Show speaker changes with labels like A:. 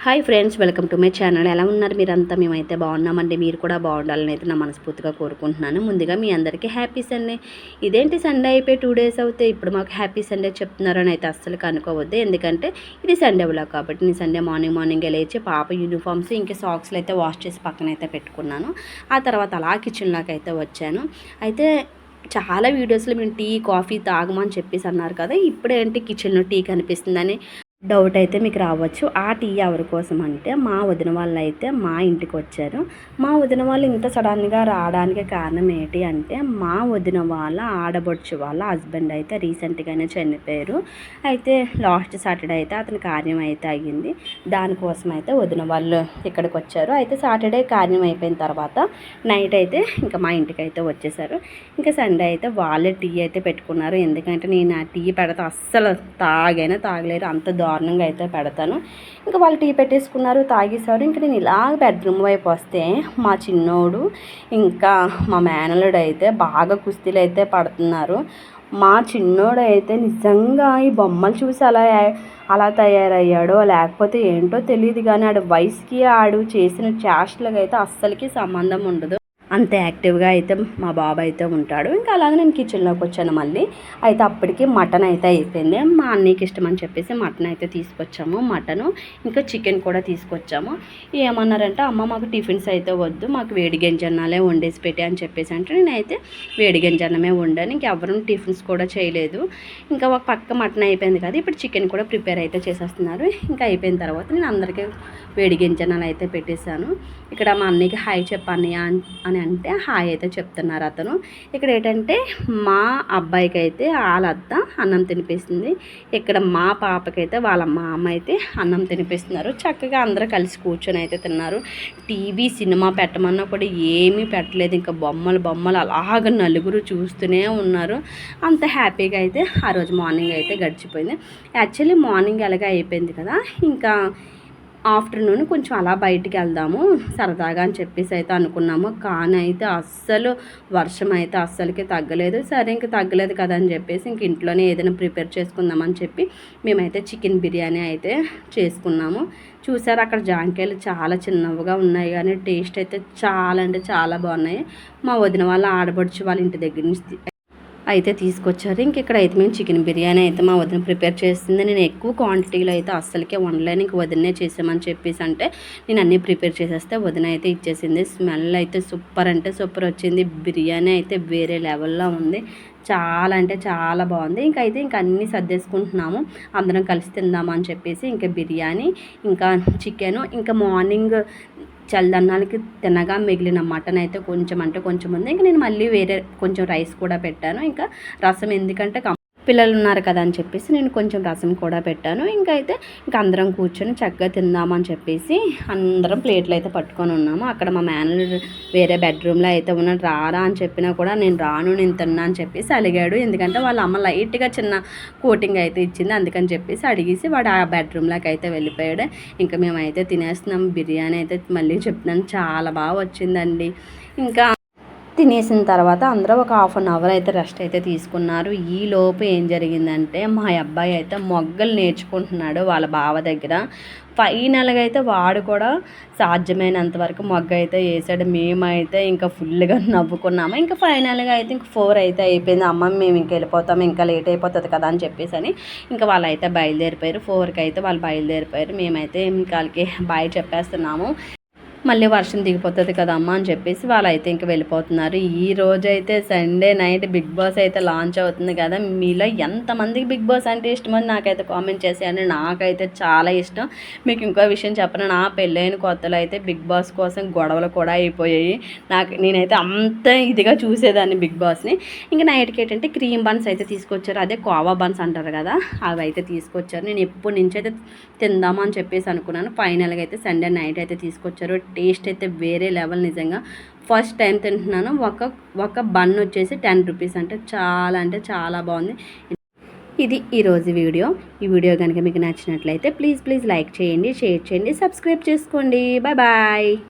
A: Hi friends, welcome to my channel. ఎలా ఉన్నారు మీరంతా? మేమైతే బాగున్నామండి. మీరు కూడా బాగుండాలని అయితే నా మనస్ఫూర్తిగా కోరుకుంటున్నాను. ముందుగా మీ అందరికీ హ్యాపీ సండే. ఇదేంటి సండే అయిపోయి 2 days అవుతే ఇప్పుడు మాకు హ్యాపీ సండే చెప్తున్నారని అయితే అస్సలు కనుక్కోవద్దు. ఎందుకంటే ఇది సండే వ్లాగ్ కాబట్టి నేను సండే మార్నింగే లేచి పాప యూనిఫామ్స్ ఇంకా సాక్స్లు అయితే వాష్ చేసి పక్కన అయితే పెట్టుకున్నాను. ఆ తర్వాత అలా కిచెన్లోకి అయితే వచ్చాను. అయితే చాలా వీడియోస్లో మేము టీ కాఫీ తాగమని చెప్పేసి అన్నారు కదా, ఇప్పుడేంటి కిచెన్లో టీ కనిపిస్తుందని డౌట్ అయితే మీకు రావచ్చు. ఆ టీ ఎవరి కోసం అంటే మా వదిన వాళ్ళు అయితే మా ఇంటికి వచ్చారు. మా వదిన వాళ్ళు ఇంత సడన్గా రావడానికి కారణం ఏంటి అంటే మా వదిన వాళ్ళ ఆడబొడుచు వాళ్ళ హస్బెండ్ అయితే రీసెంట్గానే చనిపోయారు. అయితే లాస్ట్ సాటర్డే అయితే అతని కార్యం అయితే అయ్యింది. దానికోసం అయితే వదిన వాళ్ళు ఇక్కడికి వచ్చారు. అయితే సాటర్డే కార్యం అయిపోయిన తర్వాత నైట్ అయితే ఇంకా మా ఇంటికి అయితే వచ్చేసారు. ఇంకా సండే అయితే వాళ్ళే టీ అయితే పెట్టుకున్నారు. ఎందుకంటే నేను ఆ టీ పెడితే అస్సలు తాగలేరు, అంత దారుణంగా అయితే పెడతాను. ఇంకా వాళ్ళు టీ పెట్టేసుకున్నారు, తాగేశారు. ఇంకా నేను ఇలా బెడ్రూమ్ వైపు వస్తే మా చిన్నోడు ఇంకా మా మేనలుడు అయితే బాగా కుస్తీలు అయితే పడుతున్నారు. మా చిన్నోడు అయితే నిజంగా ఈ బొమ్మలు చూసి అలా తయారయ్యాడో లేకపోతే ఏంటో తెలియదు, కానీ ఆడు వయసుకి ఆడు చేసిన చేష్టలకు అయితే అస్సలకి సంబంధం ఉండదు. అంత యాక్టివ్గా అయితే మా బాబు అయితే ఉంటాడు. ఇంకా అలాగే నేను కిచెన్లోకి వచ్చాను మళ్ళీ. అయితే అప్పటికి మటన్ అయితే అయిపోయింది. మా అన్నయ్యకి ఇష్టం అని చెప్పేసి మటన్ అయితే తీసుకొచ్చాము. మటను ఇంకా చికెన్ కూడా తీసుకొచ్చాము. ఏమన్నారంటే అమ్మ మాకు టిఫిన్స్ అయితే వద్దు, మాకు వేడి గంజన్నాలే వండేసి పెట్టి అని చెప్పేసి అంటే నేనైతే వేడి గంజన్నమే వండాను. ఇంకెవరూ టిఫిన్స్ కూడా చేయలేదు. ఇంకా ఒక పక్క మటన్ అయిపోయింది కదా, ఇప్పుడు చికెన్ కూడా ప్రిపేర్ అయితే చేసేస్తున్నారు. ఇంకా అయిపోయిన తర్వాత నేను అందరికీ వేడి గంజన్నాలు అయితే పెట్టేశాను. ఇక్కడ మా అన్నయ్యకి హాయ్ చెప్పాను అని అంటే హాయ్ అయితే చెప్తున్నారు అతను. ఇక్కడ ఏంటంటే మా అబ్బాయికి అయితే వాళ్ళ అత్త అన్నం తినిపిస్తుంది. ఇక్కడ మా పాపకైతే వాళ్ళ మామ అయితే అన్నం తినిపిస్తున్నారు. చక్కగా అందరూ కలిసి కూర్చొని అయితే తిన్నారు. టీవీ సినిమా పెట్టమన్నా కూడా ఏమీ పెట్టలేదు. ఇంకా బొమ్మలు అలాగ నలుగురు చూస్తూనే ఉన్నారు. అంత హ్యాపీగా అయితే ఆ రోజు మార్నింగ్ అయితే గడిచిపోయింది. యాక్చువల్లీ మార్నింగ్ ఎలాగే అయిపోయింది కదా, ఇంకా ఆఫ్టర్నూన్ కొంచెం అలా బయటికి వెళ్దాము సరదాగా అని చెప్పేసి అయితే అనుకున్నాము. కానీ అయితే అస్సలు వర్షం అయితే అస్సలకి తగ్గలేదు. సరే ఇంక తగ్గలేదు కదా అని చెప్పేసి ఇంక ఇంట్లోనే ఏదైనా ప్రిపేర్ చేసుకుందామని చెప్పి మేమైతే చికెన్ బిర్యానీ అయితే చేసుకున్నాము. చూసారు అక్కడ జాంకాయలు చాలా చిన్నవిగా ఉన్నాయి, కానీ టేస్ట్ అయితే చాలా అంటే చాలా బాగున్నాయి. మా వదిన వాళ్ళ ఆడబడుచు వాళ్ళ ఇంటి దగ్గర నుంచి అయితే తీసుకొచ్చారు. ఇంక ఇక్కడ అయితే మేము చికెన్ బిర్యానీ అయితే మా వదిన ప్రిపేర్ చేస్తుంది. నేను ఎక్కువ క్వాంటిటీలో అయితే అస్సలకే వండలేను. ఇంక వదినే చేసామని చెప్పేసి అంటే నేను అన్నీ ప్రిపేర్ చేసేస్తే వదిన అయితే ఇచ్చేసింది. స్మెల్ అయితే సూపర్ అంటే సూపర్ వచ్చింది. బిర్యానీ అయితే వేరే లెవెల్లో ఉంది. చాలా అంటే చాలా బాగుంది. ఇంకైతే అన్నీ సర్దేసుకుంటున్నాము, అందరం కలిసి తిందామని చెప్పేసి. ఇంకా బిర్యానీ ఇంకా చికెను ఇంకా మార్నింగ్ చల్లదన్నాలకి తినగా మిగిలిన మటన్ అయితే కొంచెం అంటే కొంచెం ఉంది. ఇంకా నేను మళ్ళీ వేరే కొంచెం రైస్ కూడా పెట్టాను. ఇంకా రసం ఎందుకంటే పిల్లలు ఉన్నారు కదా అని చెప్పేసి నేను కొంచెం రసం కూడా పెట్టాను. ఇంకా అందరం కూర్చొని చక్కగా తిందామని చెప్పేసి అందరం ప్లేట్లు అయితే పట్టుకొని ఉన్నాము. అక్కడ మా మేనర్ వేరే బెడ్రూమ్లో అయితే ఉన్నాడు. రారా అని చెప్పినా కూడా నేను రాను, నేను తిన్నా అని చెప్పేసి అడిగాడు. ఎందుకంటే వాళ్ళ అమ్మ లైట్గా చిన్న కోటింగ్ అయితే ఇచ్చింది, అందుకని చెప్పేసి అడిగేసి వాడు ఆ బెడ్రూమ్లోకి అయితే వెళ్ళిపోయాడు. ఇంకా మేమైతే తినేస్తున్నాం. బిర్యానీ అయితే మళ్ళీ చెప్తున్నాను చాలా బాగా వచ్చిందండి. ఇంకా తినేసిన తర్వాత అందరూ ఒక 1/2 hour అయితే రెస్ట్ అయితే తీసుకున్నారు. ఈ లోపు ఏం జరిగిందంటే మా అబ్బాయి అయితే మొగ్గలు నేర్చుకుంటున్నాడు వాళ్ళ బావ దగ్గర. ఫైనల్గా అయితే వాడు కూడా సాధ్యమైనంత వరకు మొగ్గ అయితే వేసాడు. మేమైతే ఇంకా ఫుల్గా నవ్వుకున్నాము. ఇంకా ఫైనల్గా అయితే 4 అయితే అయిపోయింది. అమ్మ మేము ఇంక వెళ్ళిపోతాము, ఇంకా లేట్ అయిపోతుంది కదా అని చెప్పేసి అని ఇంకా వాళ్ళు అయితే బయలుదేరిపోయారు. 4కి అయితే వాళ్ళు బయలుదేరిపోయారు. మేమైతే ఇంకా వాళ్ళకి బాయ్ చెప్పేస్తున్నాము. మళ్ళీ వర్షం దిగిపోతుంది కదమ్మా అని చెప్పేసి వాళ్ళు అయితే ఇంక వెళ్ళిపోతున్నారు. ఈ రోజు అయితే సండే నైట్ బిగ్ బాస్ అయితే లాంచ్ అవుతుంది కదా, మీలో ఎంతమందికి బిగ్ బాస్ అంటే ఇష్టమో నాకైతే కామెంట్ చేసేయండి. నాకైతే చాలా ఇష్టం. మీకు ఇంకో విషయం చెప్పను, నా పెళ్ళైన కొత్తలో అయితే బిగ్ బాస్ కోసం గొడవలు కూడా అయిపోయాయి. నేనైతే అంత ఇదిగా చూసేదాన్ని బిగ్ బాస్ని. ఇంకా నైట్కి ఏంటంటే క్రీమ్ బన్స్ అయితే తీసుకొచ్చారు, అదే కోవా బన్స్ అంటారు కదా, అవి అయితే తీసుకొచ్చారు. నేను ఎప్పటి నుంచి అయితే తిందామని చెప్పేసి అనుకున్నాను. ఫైనల్గా అయితే సండే నైట్ అయితే తీసుకొచ్చారు. టేస్ట్ అయితే వేరే లెవెల్, నిజంగా ఫస్ట్ టైం తింటున్నాను. ఒక బన్ వచ్చేసి 10 రూపీస్ అంటే చాలా బాగుంది. ఇది ఈరోజు వీడియో. ఈ వీడియో కనుక మీకు నచ్చినట్లయితే ప్లీజ్ లైక్ చేయండి, షేర్ చేయండి, సబ్స్క్రైబ్ చేసుకోండి. బాయ్.